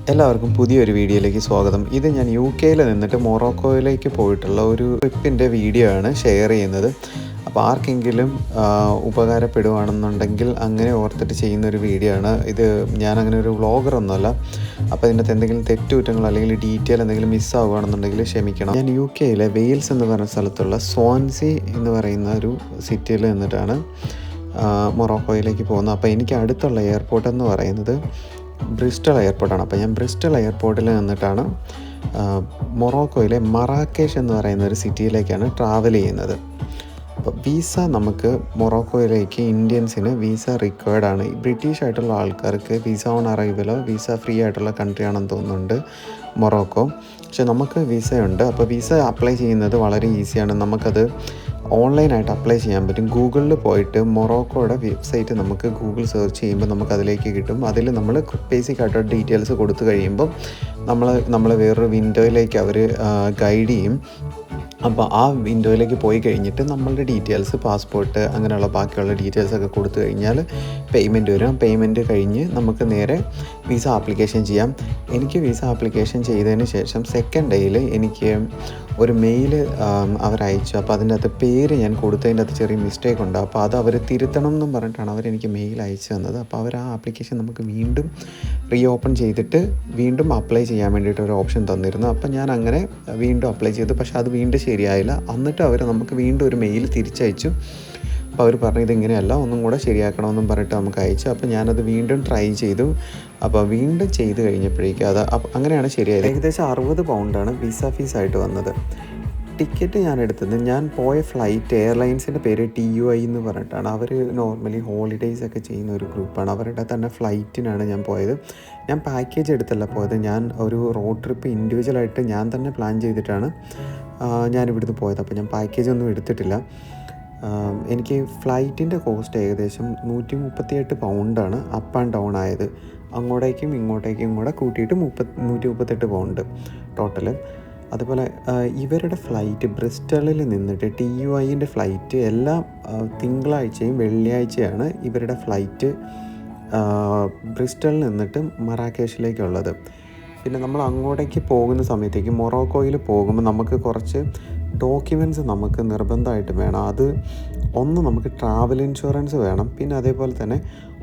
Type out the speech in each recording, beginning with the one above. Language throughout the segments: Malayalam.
എല്ലാവർക്കും പുതിയൊരു വീഡിയോയിലേക്ക് സ്വാഗതം. ഇത് ഞാൻ UK-യിൽ നിന്നിട്ട് മൊറോക്കോയിലേക്ക് പോയിട്ടുള്ള ഒരു ട്രിപ്പിൻ്റെ വീഡിയോ ആണ് ഷെയർ ചെയ്യുന്നത്. അപ്പോൾ ആർക്കെങ്കിലും ഉപകാരപ്പെടുകയാണെന്നുണ്ടെങ്കിൽ അങ്ങനെ ഓർത്തിട്ട് ചെയ്യുന്നൊരു വീഡിയോ ആണ് ഇത്. ഞാനങ്ങനെ ഒരു വ്ളോഗറൊന്നുമല്ല. അപ്പോൾ ഇതിനകത്ത് എന്തെങ്കിലും തെറ്റുകുറ്റങ്ങൾ അല്ലെങ്കിൽ ഡീറ്റെയിൽ എന്തെങ്കിലും മിസ്സാവുകയാണെന്നുണ്ടെങ്കിൽ ക്ഷമിക്കണം. ഞാൻ UK-യിലെ വെയിൽസ് എന്ന് പറയുന്ന സ്ഥലത്തുള്ള സ്വാൻസി എന്ന് പറയുന്ന ഒരു സിറ്റിയിൽ നിന്നിട്ടാണ് മൊറോക്കോയിലേക്ക് പോകുന്നത്. അപ്പോൾ എനിക്ക് അടുത്തുള്ള എയർപോർട്ട് എന്ന് പറയുന്നത് ബ്രിസ്റ്റൾ എയർപോർട്ടാണ്. അപ്പോൾ ഞാൻ ബ്രിസ്റ്റൾ എയർപോർട്ടിൽ നിന്നിട്ടാണ് മൊറോക്കോയിലെ മറാക്കേഷ് എന്ന് പറയുന്ന ഒരു സിറ്റിയിലേക്കാണ് ട്രാവൽ ചെയ്യുന്നത്. അപ്പോൾ വിസ നമുക്ക് മൊറോക്കോയിലേക്ക് ഇന്ത്യൻസിന് വിസ റിക്വയർഡാണ്. ബ്രിട്ടീഷ് ആയിട്ടുള്ള ആൾക്കാർക്ക് വിസ ഓൺ അറൈവലോ വിസ ഫ്രീ ആയിട്ടുള്ള കൺട്രി ആണെന്ന് തോന്നുന്നുണ്ട് മൊറോക്കോ. പക്ഷെ നമുക്ക് വിസയുണ്ട്. അപ്പോൾ വിസ അപ്ലൈ ചെയ്യുന്നത് വളരെ ഈസിയാണ്. നമുക്കത് ഓൺലൈനായിട്ട് അപ്ലൈ ചെയ്യാൻ പറ്റും. ഗൂഗിളിൽ പോയിട്ട് മൊറോക്കോയുടെ വെബ്സൈറ്റ് നമുക്ക് ഗൂഗിൾ സെർച്ച് ചെയ്യുമ്പോൾ നമുക്ക് അതിലേക്ക് കിട്ടും. അതിൽ നമ്മൾ ബേസിക് ആയിട്ടുള്ള ഡീറ്റെയിൽസ് കൊടുത്തു കഴിയുമ്പം നമ്മൾ വേറൊരു വിൻഡോയിലേക്ക് അവർ ഗൈഡ് ചെയ്യും. അപ്പോൾ ആ വിൻഡോയിലേക്ക് പോയി കഴിഞ്ഞിട്ട് നമ്മളുടെ ഡീറ്റെയിൽസ്, പാസ്പോർട്ട്, അങ്ങനെയുള്ള ബാക്കിയുള്ള ഡീറ്റെയിൽസൊക്കെ കൊടുത്തു കഴിഞ്ഞാൽ പേയ്മെൻറ്റ് വരും. പേയ്മെൻറ്റ് കഴിഞ്ഞ് നമുക്ക് നേരെ വിസ ആപ്ലിക്കേഷൻ ചെയ്യാം. എനിക്ക് വിസ ആപ്ലിക്കേഷൻ ചെയ്തതിന് ശേഷം സെക്കൻഡ് ഡേയിൽ എനിക്ക് ഒരു മെയിൽ അവരയച്ചു. അപ്പോൾ അതിൻ്റെ അകത്ത് പേര് ഞാൻ കൊടുത്തതിൻ്റെ അകത്ത് ചെറിയ മിസ്റ്റേക്ക് ഉണ്ട്. അപ്പോൾ അത് അവർ തിരുത്തണം എന്നും പറഞ്ഞിട്ടാണ് അവരെനിക്ക് മെയിൽ അയച്ചു തന്നത്. അപ്പോൾ അവർ ആ ആപ്ലിക്കേഷൻ നമുക്ക് വീണ്ടും റീ ഓപ്പൺ ചെയ്തിട്ട് വീണ്ടും അപ്ലൈ ചെയ്യാൻ വേണ്ടിയിട്ട് ഒരു ഓപ്ഷൻ തന്നിരുന്നു. അപ്പോൾ ഞാൻ അങ്ങനെ വീണ്ടും അപ്ലൈ ചെയ്തു. പക്ഷേ അത് വീണ്ടും ശരിയായില്ല. എന്നിട്ട് അവർ നമുക്ക് വീണ്ടും ഒരു മെയിൽ തിരിച്ചയച്ചു. അപ്പോൾ അവർ പറഞ്ഞു ഇതിങ്ങനെയല്ല, ഒന്നും കൂടെ ശരിയാക്കണമെന്നും പറഞ്ഞിട്ട് നമുക്ക് അയച്ചു. അപ്പോൾ ഞാനത് വീണ്ടും ട്രൈ ചെയ്തു. അപ്പോൾ വീണ്ടും ചെയ്ത് കഴിഞ്ഞപ്പോഴേക്കും അങ്ങനെയാണ് ശരിയായത്. ഏകദേശം 60 പൗണ്ടാണ് വിസ ഫീസായിട്ട് വന്നത്. ടിക്കറ്റ് ഞാൻ എടുത്തത്, ഞാൻ പോയ ഫ്ലൈറ്റ് എയർലൈൻസിൻ്റെ പേര് TUI എന്ന് പറഞ്ഞിട്ടാണ്. അവർ നോർമലി ഹോളിഡേയ്സ് ഒക്കെ ചെയ്യുന്ന ഒരു ഗ്രൂപ്പാണ്. അവരുടെ തന്നെ ഫ്ലൈറ്റിനാണ് ഞാൻ പോയത്. ഞാൻ പാക്കേജ് എടുത്തല്ല പോയത്. ഞാൻ ഒരു റോഡ് ട്രിപ്പ് ഇൻഡിവിജ്വലായിട്ട് ഞാൻ തന്നെ പ്ലാൻ ചെയ്തിട്ടാണ് ഞാനിവിടുന്ന് പോയത്. അപ്പോൾ ഞാൻ പാക്കേജ് ഒന്നും എടുത്തിട്ടില്ല. എനിക്ക് ഫ്ലൈറ്റിൻ്റെ കോസ്റ്റ് ഏകദേശം 138 പൗണ്ടാണ് അപ്പ് ആൻഡ് ഡൗൺ ആയത്. അങ്ങോട്ടേക്കും ഇങ്ങോട്ടേക്കും കൂടെ കൂട്ടിയിട്ട് 138 പൗണ്ട് ടോട്ടല്. അതുപോലെ ഇവരുടെ ഫ്ലൈറ്റ് ബ്രിസ്റ്റളിൽ നിന്നിട്ട് TUIൻ്റെ ഫ്ലൈറ്റ് എല്ലാ തിങ്കളാഴ്ചയും വെള്ളിയാഴ്ചയാണ് ഇവരുടെ ഫ്ലൈറ്റ് ബ്രിസ്റ്റളിൽ നിന്നിട്ട് മറാക്കേഷിലേക്കുള്ളത്. പിന്നെ നമ്മൾ അങ്ങോട്ടേക്ക് പോകുന്ന സമയത്തേക്ക് മൊറോക്കോയിൽ പോകുമ്പോൾ നമുക്ക് കുറച്ച് ഡോക്യുമെൻറ്റ്സ് നമുക്ക് നിർബന്ധമായിട്ട് വേണം. അത് ഒന്ന് നമുക്ക് ട്രാവൽ ഇൻഷുറൻസ് വേണം. പിന്നെ അതേപോലെ തന്നെ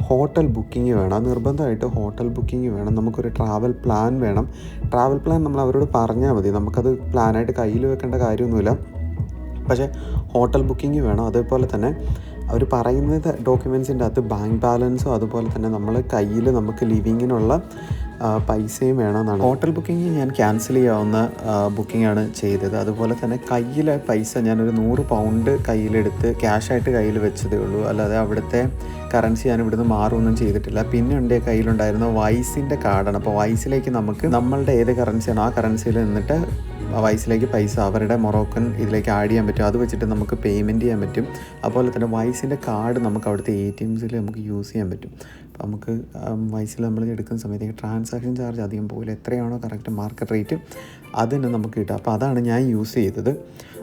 ഹോട്ടൽ ബുക്കിംഗ് വേണം. അത് നിർബന്ധമായിട്ട് ഹോട്ടൽ ബുക്കിംഗ് വേണം. നമുക്കൊരു ട്രാവൽ പ്ലാൻ വേണം. ട്രാവൽ പ്ലാൻ നമ്മൾ അവരോട് പറഞ്ഞാൽ മതി. നമുക്കത് പ്ലാനായിട്ട് കയ്യിൽ വെക്കേണ്ട കാര്യമൊന്നുമില്ല. പക്ഷേ ഹോട്ടൽ ബുക്കിംഗ് വേണം. അതേപോലെ തന്നെ അവർ പറയുന്നത് ഡോക്യുമെൻറ്റ്സിൻ്റെ അകത്ത് ബാങ്ക് ബാലൻസും അതുപോലെ തന്നെ നമ്മൾ കയ്യിൽ നമുക്ക് ലിവിങ്ങിനുള്ള പൈസയും വേണമെന്നാണ്. ഹോട്ടൽ ബുക്കിംഗ് ഞാൻ ക്യാൻസൽ ചെയ്യാവുന്ന ബുക്കിംഗാണ് ചെയ്തത്. അതുപോലെ തന്നെ കയ്യിലെ പൈസ ഞാനൊരു 100 പൗണ്ട് കയ്യിലെടുത്ത് ക്യാഷായിട്ട് കയ്യിൽ വെച്ചതേ ഉള്ളൂ. അല്ലാതെ അവിടുത്തെ കറൻസി ഞാൻ ഇവിടുന്ന് മാറുമൊന്നും ചെയ്തിട്ടില്ല. പിന്നെ എൻ്റെ കയ്യിലുണ്ടായിരുന്ന വൈസിൻ്റെ കാർഡാണ്. അപ്പോൾ വൈസിലേക്ക് നമുക്ക് നമ്മളുടെ ഏത് കറൻസിയാണോ ആ കറൻസിയിൽ നിന്നിട്ട് വൈസിലേക്ക് പൈസ അവരുടെ മൊറോക്കൻ ഇതിലേക്ക് ആഡ് ചെയ്യാൻ പറ്റും. അത് വെച്ചിട്ട് നമുക്ക് പേയ്മെൻറ്റ് ചെയ്യാൻ പറ്റും. അതുപോലെ തന്നെ വൈസിൻ്റെ കാർഡ് നമുക്ക് അവിടുത്തെ ATMs നമുക്ക് യൂസ് ചെയ്യാൻ പറ്റും. അപ്പോൾ നമുക്ക് വൈസിൽ നമ്മൾ എടുക്കുന്ന സമയത്തേക്ക് ട്രാൻസാക്ഷൻ ചാർജ് അധികം പോകില്ല. എത്രയാണോ കറക്റ്റ് മാർക്കറ്റ് റേറ്റ് അതിന് നമുക്ക് കിട്ടും. അപ്പോൾ അതാണ് ഞാൻ യൂസ് ചെയ്തത്.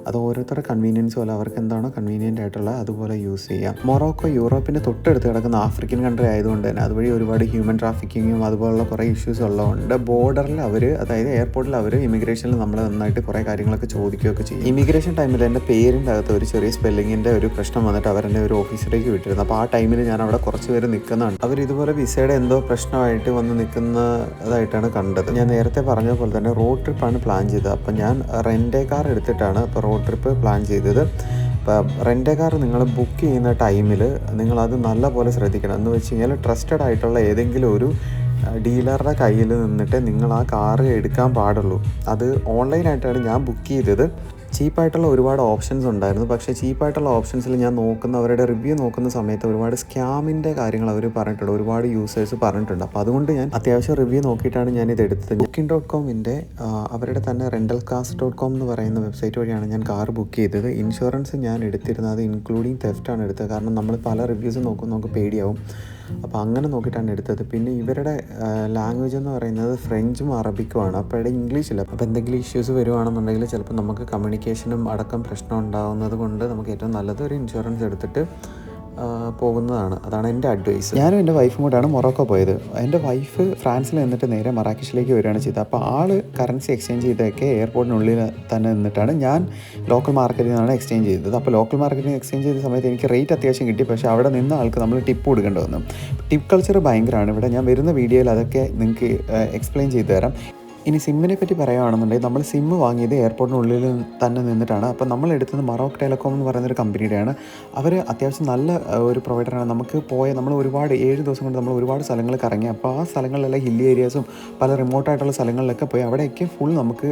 അത് ഓരോരുത്തരുടെ കൺവീനിയൻസ് പോലെ അവർക്ക് എന്താണോ കൺവീനിയൻ്റ് ആയിട്ടുള്ള അതുപോലെ യൂസ് ചെയ്യാം. മൊറോക്കോ യൂറോപ്പിൻ്റെ തൊട്ടടുത്ത് കിടക്കുന്ന ആഫ്രിക്കൻ കൺട്രി ആയതുകൊണ്ട് തന്നെ അതുവഴി ഒരുപാട് ഹ്യൂമൻ ട്രാഫിക്കിങ്ങും അതുപോലുള്ള കുറേ ഇഷ്യൂസ് ഉള്ളതുകൊണ്ട് ബോർഡറിൽ അതായത് എയർപോർട്ടിൽ ഇമിഗ്രേഷനിൽ നമ്മൾ നന്നായിട്ട് കുറേ കാര്യങ്ങളൊക്കെ ചോദിക്കുകയൊക്കെ ചെയ്യും. ഇമിഗ്രേഷൻ ടൈമിൽ എൻ്റെ പേരിൻ്റെ അകത്ത് ഒരു ചെറിയ സ്പെല്ലിങ്ങിൻ്റെ ഒരു പ്രശ്നം വന്നിട്ട് അവരെന്നെ ഒരു ഓഫീസിലേക്ക് വിട്ടിരുന്നു. അപ്പോൾ ആ ടൈമിൽ ഞാൻ അവിടെ കുറച്ച് പേര് നിൽക്കുന്നതാണ്. ഇതുപോലെ വിസയുടെ എന്തോ പ്രശ്നമായിട്ട് വന്ന് നിൽക്കുന്നതായിട്ടാണ് കണ്ടത്. ഞാൻ നേരത്തെ പറഞ്ഞ പോലെ തന്നെ റോഡ് ട്രിപ്പാണ് പ്ലാൻ ചെയ്തത്. അപ്പം ഞാൻ റെൻ്റ് കാർ എടുത്തിട്ടാണ് ഇപ്പോൾ റോഡ് ട്രിപ്പ് പ്ലാൻ ചെയ്തത്. ഇപ്പോൾ റെൻ്റ് കാർ നിങ്ങൾ ബുക്ക് ചെയ്യുന്ന ടൈമിൽ നിങ്ങളത് നല്ലപോലെ ശ്രദ്ധിക്കണം. എന്ന് വെച്ച് കഴിഞ്ഞാൽ ട്രസ്റ്റഡ് ആയിട്ടുള്ള ഏതെങ്കിലും ഒരു ഡീലറുടെ കയ്യിൽ നിന്നിട്ട് നിങ്ങൾ ആ കാറ് എടുക്കാൻ പാടുള്ളൂ. അത് ഓൺലൈനായിട്ടാണ് ഞാൻ ബുക്ക് ചെയ്തത്. ചീപ്പായിട്ടുള്ള ഒരുപാട് ഓപ്ഷൻസ് ഉണ്ടായിരുന്നു. പക്ഷേ ചീപ്പായിട്ടുള്ള ഓപ്ഷൻസിൽ ഞാൻ അവരുടെ റിവ്യൂ നോക്കുന്ന സമയത്ത് ഒരുപാട് സ്കാമിൻ്റെ കാര്യങ്ങൾ അവർ പറഞ്ഞിട്ടുണ്ട്. ഒരുപാട് യൂസേഴ്സ് പറഞ്ഞിട്ടുണ്ട്. അപ്പോൾ അതുകൊണ്ട് ഞാൻ അത്യാവശ്യം റിവ്യൂ നോക്കിയിട്ടാണ് ഞാനിത് എടുത്തത്. Booking.comൻ്റെ അവരുടെ തന്നെ rentalcars.com എന്ന് പറയുന്ന വെബ്സൈറ്റ് വഴിയാണ് ഞാൻ കാർ ബുക്ക് ചെയ്തത്. ഇൻഷുറൻസ് ഞാൻ എടുത്തിരുന്നത് ഇൻക്ലൂഡിങ് തെഫ്റ്റാണ് എടുത്തത്. കാരണം നമ്മൾ പല റിവ്യൂസ് നോക്കുമ്പോൾ നമുക്ക് പേടിയാവും. അപ്പോൾ അങ്ങനെ നോക്കിയിട്ടാണ് എടുത്തത്. പിന്നെ ഇവരുടെ ലാംഗ്വേജ് എന്ന് പറയുന്നത് ഫ്രഞ്ചും അറബിക്കുമാണ്. അപ്പോൾ ഇവിടെ ഇംഗ്ലീഷില്ല. അപ്പോൾ എന്തെങ്കിലും ഇഷ്യൂസ് വരുവാണെന്നുണ്ടെങ്കിൽ ചിലപ്പോൾ നമുക്ക് കമ്മ്യൂണിക്കേഷനും അടക്കം പ്രശ്നം ഉണ്ടാകുന്നത് കൊണ്ട് നമുക്ക് ഏറ്റവും നല്ലത് ഒരു ഇൻഷുറൻസ് എടുത്തിട്ട് പോകുന്നതാണ്. അതാണ് എൻ്റെ അഡ്വൈസ്. ഞാനും എൻ്റെ വൈഫും കൂടെയാണ് മൊറോക്കോ പോയത്. എൻ്റെ വൈഫ് ഫ്രാൻസിൽ നിന്നിട്ട് നേരെ മറാക്കഷിലേക്ക് വരികയാണ് ചെയ്തത്. അപ്പോൾ ആൾ കറൻസി എക്സ്ചേഞ്ച് ചെയ്തൊക്കെ എയർപോർട്ടിനുള്ളിൽ തന്നെ നിന്നിട്ടാണ്. ഞാൻ ലോക്കൽ മാർക്കറ്റിൽ നിന്നാണ് എക്സ്ചേഞ്ച് ചെയ്തത്. അപ്പോൾ ലോക്കൽ മാർക്കറ്റിൽ എക്സ്ചേഞ്ച് ചെയ്ത സമയത്ത് എനിക്ക് റേറ്റ് അത്യാവശ്യം കിട്ടി. പക്ഷേ അവിടെ നിന്ന ആൾക്ക് നമ്മൾ ടിപ്പ് കൊടുക്കേണ്ടി വന്നു. ടിപ്പ് കൾച്ചർ ഭയങ്കരമാണ് ഇവിടെ. ഞാൻ വരുന്ന വീഡിയോയിൽ അതൊക്കെ നിങ്ങൾക്ക് എക്സ്പ്ലെയിൻ ചെയ്തു തരാം. ഇനി സിമ്മിനെ പറ്റി പറയുകയാണെന്നുണ്ടെങ്കിൽ നമ്മൾ സിമ്മ് വാങ്ങിയത് എയർപോർട്ടിനുള്ളിൽ തന്നെ നിന്നിട്ടാണ്. അപ്പോൾ നമ്മൾ എടുത്തത് മറോക്ക് ടെലികോം എന്ന് പറയുന്നൊരു കമ്പനിയുടെയാണ്. അവർ അത്യാവശ്യം നല്ല ഒരു പ്രൊവൈഡറാണ്. നമുക്ക് നമ്മൾ ഒരുപാട് 7 ദിവസം കൊണ്ട് നമ്മൾ ഒരുപാട് സ്ഥലങ്ങൾ കറങ്ങി. അപ്പോൾ ആ സ്ഥലങ്ങളിലെല്ലാം ഹില്ലി ഏരിയാസും പല റിമോട്ടായിട്ടുള്ള സ്ഥലങ്ങളിലൊക്കെ പോയി അവിടെയൊക്കെ ഫുൾ നമുക്ക്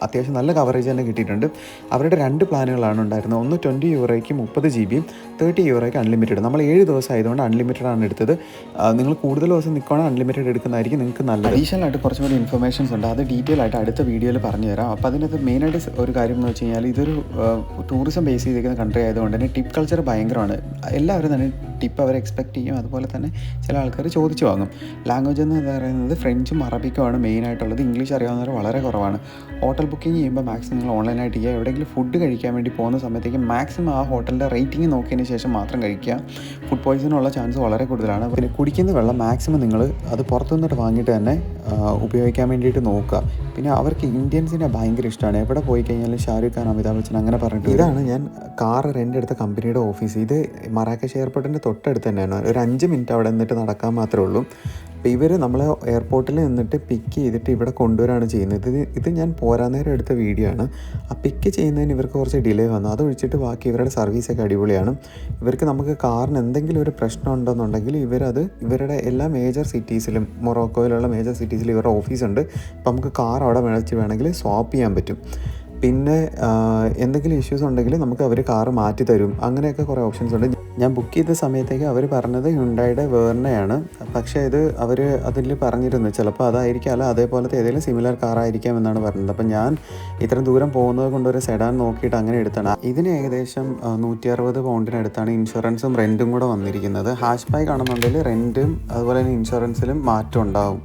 അത്യാവശ്യം നല്ല കവറേജ് തന്നെ കിട്ടിയിട്ടുണ്ട്. അവരുടെ 2 പ്ലാനുകളാണ് ഉണ്ടായിരുന്നത്. ഒന്ന് €20 30 GB, €30 അൺലിമിറ്റഡ്. നമ്മൾ 7 ദിവസം ആയതുകൊണ്ട് അൺലിമിറ്റഡ് ആണ് എടുത്തത്. നിങ്ങൾ കൂടുതൽ ദിവസം നിൽക്കുകയാണെങ്കിൽ അൺലിമിറ്റഡ് എടുക്കുന്നതായിരിക്കും നിങ്ങൾക്ക് നല്ലത്. അഡീഷണലായിട്ട് കുറച്ചും കൂടി ഇൻഫർമേഷൻസ് ഉണ്ട്. അത് ഡീറ്റെയിൽ ആയിട്ട് അടുത്ത വീഡിയോയിൽ പറഞ്ഞു തരാം. അപ്പോൾ അതിനകത്ത് മെയിനായിട്ട് ഒരു കാര്യം എന്ന് വെച്ച് കഴിഞ്ഞാൽ ഇതൊരു ടൂറിസം ബേസ് ചെയ്തിരിക്കുന്ന കൺട്രി ആയതുകൊണ്ട് തന്നെ ടിപ്പ് കൾച്ചർ ഭയങ്കരമാണ്. എല്ലാവരും തന്നെ ടിപ്പ് അവർ എക്സ്പെക്റ്റ് ചെയ്യും. അതുപോലെ തന്നെ ചില ആൾക്കാർ ചോദിച്ചു വാങ്ങും. ലാംഗ്വേജ് എന്ന് പറയുന്നത് ഫ്രഞ്ചും അറബിക്കുമാണ് മെയിനായിട്ടുള്ളത്. ഇംഗ്ലീഷ് അറിയാവുന്നവർ വളരെ കുറവാണ്. ഹോട്ടൽ ബുക്കിംഗ് ചെയ്യുമ്പോൾ മാക്സിമം നിങ്ങൾ ഓൺലൈനായിട്ട് ചെയ്യുക. എവിടെയെങ്കിലും ഫുഡ് കഴിക്കാൻ വേണ്ടി പോകുന്ന സമയത്തേക്ക് മാക്സിമം ആ ഹോട്ടലിൻ്റെ റേറ്റിംഗ് നോക്കിയതിന് ശേഷം മാത്രം കഴിക്കുക. ഫുഡ് പോയ്സണുള്ള ചാൻസ് വളരെ കൂടുതലാണ്. പിന്നെ കുടിക്കുന്ന വെള്ളം മാക്സിമം നിങ്ങൾ അത് പുറത്തുനിന്നിട്ട് വാങ്ങിയിട്ട് തന്നെ ഉപയോഗിക്കാൻ വേണ്ടിയിട്ട് നോക്കുക. പിന്നെ അവർക്ക് ഇന്ത്യൻസിനെ ഭയങ്കര ഇഷ്ടമാണ്. എവിടെ പോയി കഴിഞ്ഞാലും ഷാരൂഖ് ഖാൻ, അമിതാഭ് ബച്ചൻ അങ്ങനെ പറഞ്ഞിട്ട്. ഇതാണ് ഞാൻ കാർ റെൻ്റ് എടുത്ത കമ്പനിയുടെ ഓഫീസ്. ഇത് മറാക്കഷ് എയർപോർട്ടിൻ്റെ തൊട്ടടുത്ത് തന്നെയാണ്. ഒരു 5 മിനിറ്റ് അവിടെ നിന്നിട്ട് നടക്കാൻ മാത്രമേ ഉള്ളൂ. അപ്പോൾ ഇവർ നമ്മളെ എയർപോർട്ടിൽ നിന്നിട്ട് പിക്ക് ചെയ്തിട്ട് ഇവിടെ കൊണ്ടുവരാണ് ചെയ്യുന്നത്. ഇത് ഞാൻ പോരാൻ നേരം എടുത്ത വീഡിയോ ആണ്. ആ പിക്ക് ചെയ്യുന്നതിന് ഇവർക്ക് കുറച്ച് ഡിലേ വന്നു. അതൊഴിച്ചിട്ട് ബാക്കി ഇവരുടെ സർവീസൊക്കെ അടിപൊളിയാണ്. നമുക്ക് കാറിന് എന്തെങ്കിലും ഒരു പ്രശ്നം ഉണ്ടെന്നുണ്ടെങ്കിൽ ഇവരുടെ എല്ലാ മേജർ സിറ്റീസിലും, മൊറോക്കോയിലുള്ള മേജർ സിറ്റീസിലും ഇവരുടെ ഓഫീസുണ്ട്. അപ്പോൾ നമുക്ക് കാർ അവിടെ വേണമെങ്കിൽ സ്വാപ്പ് ചെയ്യാൻ പറ്റും. പിന്നെ എന്തെങ്കിലും ഇഷ്യൂസ് ഉണ്ടെങ്കിൽ നമുക്ക് അവർ കാറ് മാറ്റി തരും. അങ്ങനെയൊക്കെ കുറേ ഓപ്ഷൻസ് ഉണ്ട്. ഞാൻ ബുക്ക് ചെയ്ത സമയത്തേക്ക് അവർ പറഞ്ഞത് ഹ്യുണ്ടായിയുടെ വേർണയാണ്. പക്ഷേ അവർ അതിൽ പറഞ്ഞിരുന്നു ചിലപ്പോൾ അതായിരിക്കും, അല്ല അതേപോലത്തെ ഏതെങ്കിലും സിമിലർ കാറായിരിക്കാം എന്നാണ് പറഞ്ഞത്. അപ്പം ഞാൻ ഇത്രയും ദൂരം പോകുന്നത് കൊണ്ട് ഒരു സെഡാൻ നോക്കിയിട്ട് അങ്ങനെ എടുത്താണ്. ഇതിന് ഏകദേശം £160 ഇൻഷുറൻസും റെൻറ്റും കൂടെ വന്നിരിക്കുന്നത്. ഹാഷ് ബാക്ക് ആണെന്നുണ്ടെങ്കിൽ റെൻറ്റും അതുപോലെ തന്നെ ഇൻഷുറൻസിലും മാറ്റം ഉണ്ടാവും.